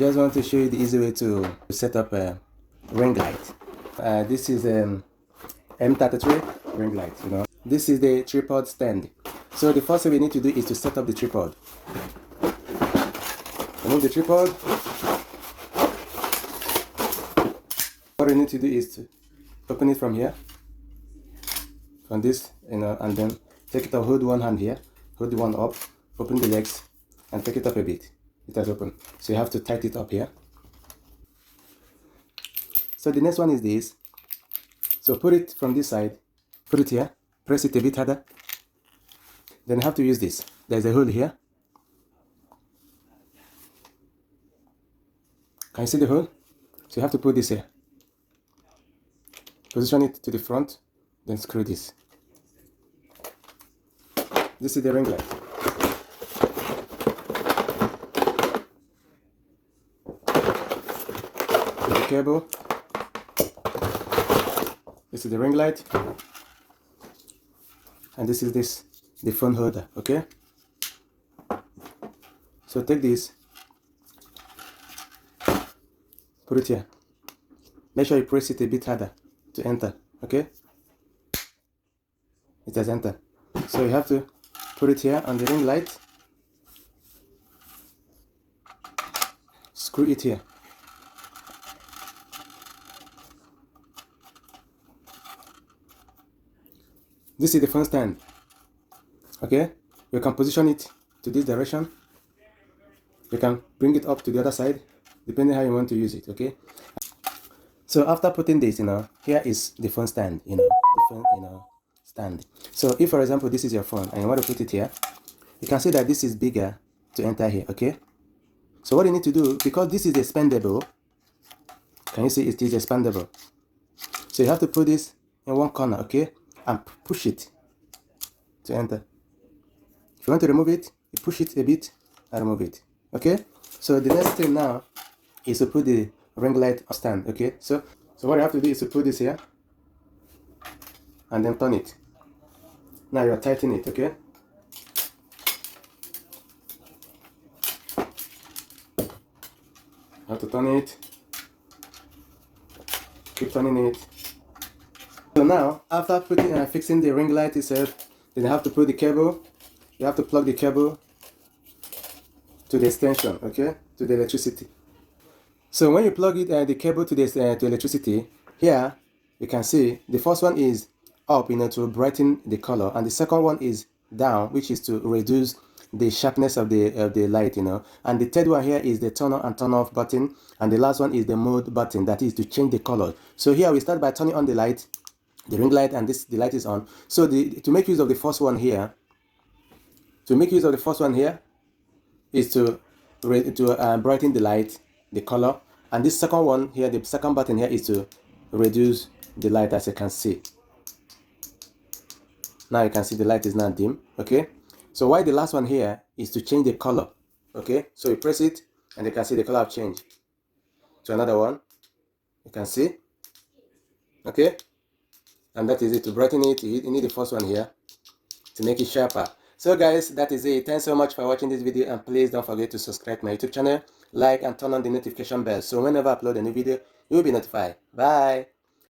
just want to show you the easy way to set up a ring light. This is M33 ring light, you know. This is the tripod stand. So the first thing we need to do is to set up the tripod. Remove the tripod. What we need to do is to open it from here, from this, you know, and then take it up, hold one hand here, hold one up, open the legs, and take it up a bit. It has opened. So you have to tighten it up here. So the next one is this. So put it from this side, put it here, press it a bit harder. Then you have to use this. There's a hole here. Can you see the hole? So you have to put this here. Position it to the front, then screw this. This is the ring light. The cable. This is the ring light, and this is the phone holder. Okay, so take this, put it here. Make sure you press it a bit harder to enter. Okay, it has entered. So you have to put it here on the ring light, screw it here. This is the phone stand. Okay, you can position it to this direction. You can bring it up to the other side, depending how you want to use it. Okay, so after putting this, you know, here is the phone stand, you know, the phone, you know, stand. So if, for example, this is your phone and you want to put it here, you can see that this is bigger to enter here. Okay, so what you need to do, because this is expandable, can you see it is expandable? So you have to put this in one corner, okay, and push it to enter. If you want to remove it, you push it a bit and remove it. Okay, so the next thing now is to put the ring light stand. Okay, so what you have to do is to put this here and then turn it. Now you are tightening it. Okay, you have to turn it, keep turning it. So now, after putting fixing the ring light itself, then you have to put the cable. You have to plug the cable to the extension, okay, to the electricity. So when you plug it, the cable to this to electricity, here you can see the first one is up, you know, to brighten the color, and the second one is down, which is to reduce the sharpness of the light, you know. And the third one here is the turn on and turn off button, and the last one is the mode button, that is to change the color. So here we start by turning on the light, the ring light, and the light is on. So to make use of the first one here, is to brighten the light, the color, and this second one here, the second button here, is to reduce the light, as you can see. Now you can see the light is now dim. Okay, so why the last one here is to change the color. Okay, so you press it and you can see the color change to another one, you can see. Okay, and that is it. To brighten it, you need the first one here to make it sharper. So guys, that is it. Thanks so much for watching this video, and please don't forget to subscribe to my YouTube channel, like, and turn on the notification bell, so whenever I upload a new video, you'll be notified. Bye.